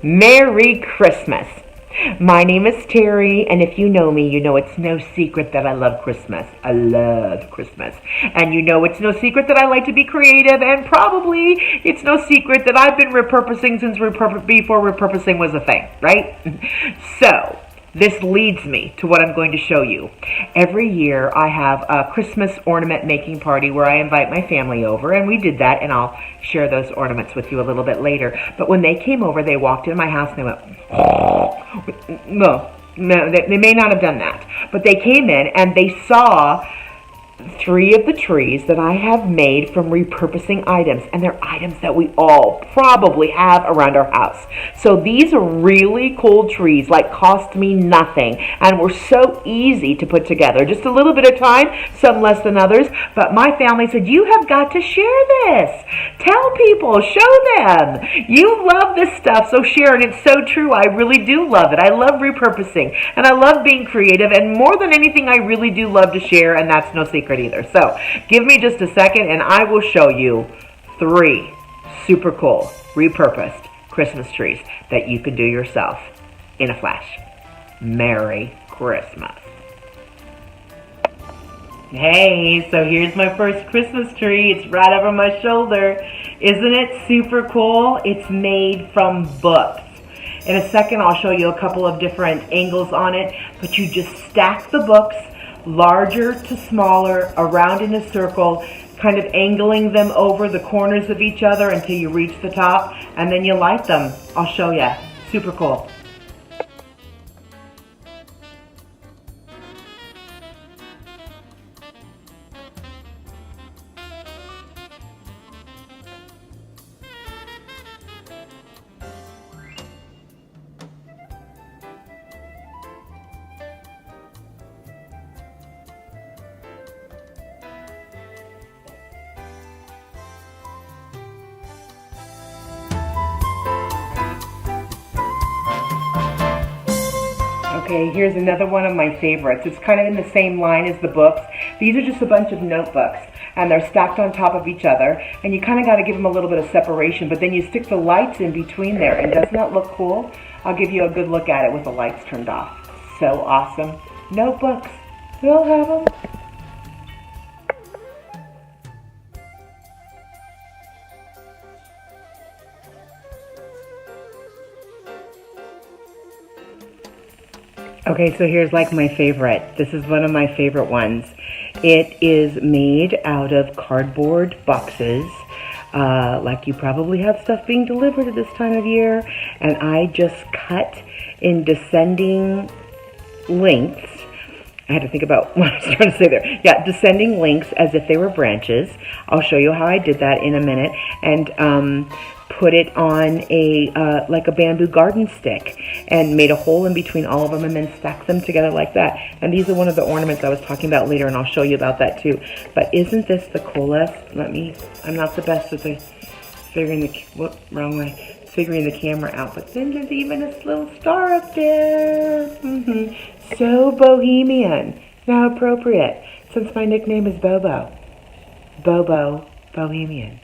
Merry Christmas. My name is Terry, and if you know me, you know it's no secret that I love Christmas. I love Christmas. And you know it's no secret that I like to be creative, and probably it's no secret that I've been repurposing since before repurposing was a thing, right? So, this leads me to what I'm going to show you. Every year I have a Christmas ornament making party where I invite my family over, and we did that, and I'll share those ornaments with you a little bit later. But when they came over, they walked into my house and they went, no, they may not have done that. But they came in and they saw 3 of the trees that I have made from repurposing items, and they're items that we all probably have around our house. So these are really cool trees, like cost me nothing, and were so easy to put together. Just a little bit of time, some less than others, but my family said, you have got to share this. Tell people, show them. You love this stuff, so share it. It's so true. I really do love it. I love repurposing, and I love being creative, and more than anything, I really do love to share, and that's no secret either. So give me just a second and I will show you 3 super cool repurposed Christmas trees that you can do yourself in a flash. Merry Christmas. Hey, so here's my first Christmas tree. It's right over my shoulder. Isn't it super cool? It's made from books. In a second I'll show you a couple of different angles on it, but you just stack the books larger to smaller, around in a circle, kind of angling them over the corners of each other until you reach the top, and then you light them. I'll show you. Super cool. Okay, here's another one of my favorites. It's kind of in the same line as the books. These are just a bunch of notebooks, and they're stacked on top of each other, and you kind of got to give them a little bit of separation, but then you stick the lights in between there, and doesn't that look cool? I'll give you a good look at it with the lights turned off. So awesome. Notebooks. We all have them. Okay, so here's like my favorite. This is one of my favorite ones. It is made out of cardboard boxes, like you probably have stuff being delivered at this time of year, and I just cut in descending lengths. I had to think about what I was trying to say there. Yeah, descending lengths as if they were branches. I'll show you how I did that in a minute. And put it on a like a bamboo garden stick and made a hole in between all of them and then stacked them together like that. And these are one of the ornaments I was talking about later, and I'll show you about that too. But isn't this the coolest? I'm not the best at figuring the camera out, but then there's even a little star up there. So bohemian. Now appropriate, since my nickname is Bobo. Bobo Bohemian.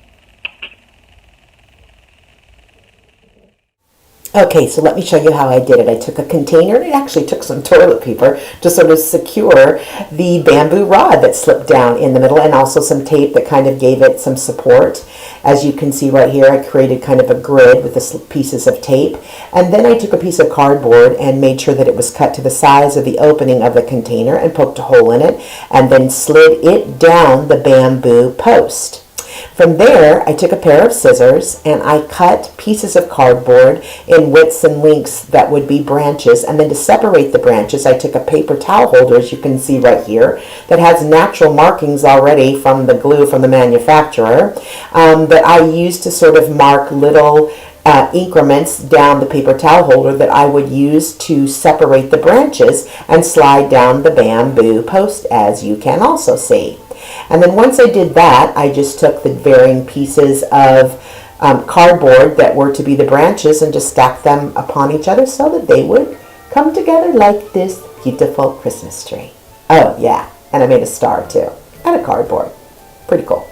Okay, so let me show you how I did it. I took a container, and it actually took some toilet paper to sort of secure the bamboo rod that slipped down in the middle, and also some tape that kind of gave it some support. As you can see right here, I created kind of a grid with the pieces of tape, and then I took a piece of cardboard and made sure that it was cut to the size of the opening of the container and poked a hole in it, and then slid it down the bamboo post. From there, I took a pair of scissors and I cut pieces of cardboard in widths and lengths that would be branches. And then to separate the branches, I took a paper towel holder, as you can see right here, that has natural markings already from the glue from the manufacturer, that I used to sort of mark little increments down the paper towel holder that I would use to separate the branches and slide down the bamboo post, as you can also see. And then once I did that, I just took the varying pieces of cardboard that were to be the branches and just stacked them upon each other so that they would come together like this beautiful Christmas tree. Oh yeah, and I made a star too, out of cardboard. Pretty cool.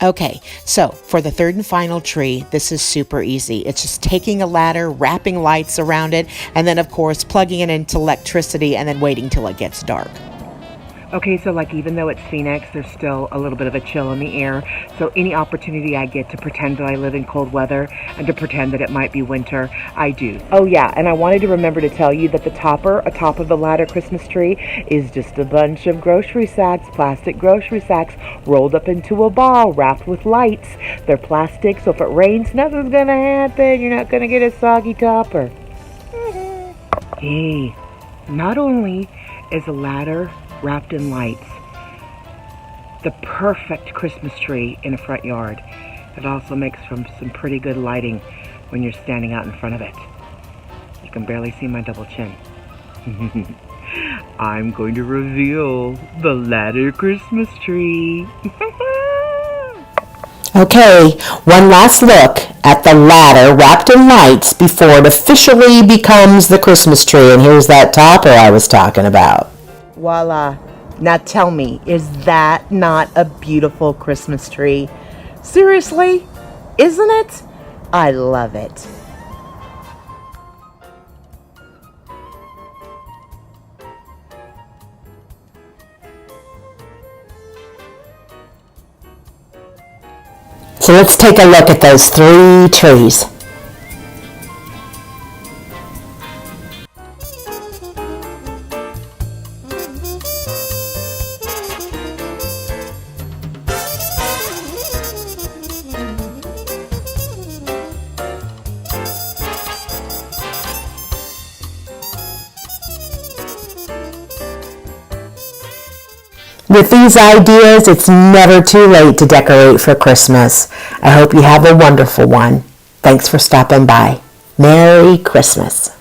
Okay, so for the third and final tree, this is super easy. It's just taking a ladder, wrapping lights around it, and then of course plugging it into electricity and then waiting till it gets dark. Okay, so like even though it's Phoenix, there's still a little bit of a chill in the air. So any opportunity I get to pretend that I live in cold weather and to pretend that it might be winter, I do. Oh yeah, and I wanted to remember to tell you that the topper atop of the ladder Christmas tree is just a bunch of grocery sacks, plastic grocery sacks, rolled up into a ball, wrapped with lights. They're plastic, so if it rains, nothing's gonna happen. You're not gonna get a soggy topper. Hey, not only is a ladder wrapped in lights the perfect Christmas tree in a front yard, it also makes from some pretty good lighting when you're standing out in front of it. You can barely see my double chin. I'm going to reveal the ladder Christmas tree. Okay, one last look at the ladder wrapped in lights before it officially becomes the Christmas tree. And here's that topper I was talking about. Voila. Now tell me, is that not a beautiful Christmas tree? Seriously? Isn't it? I love it. So let's take a look at those 3 trees. With these ideas, it's never too late to decorate for Christmas. I hope you have a wonderful one. Thanks for stopping by. Merry Christmas.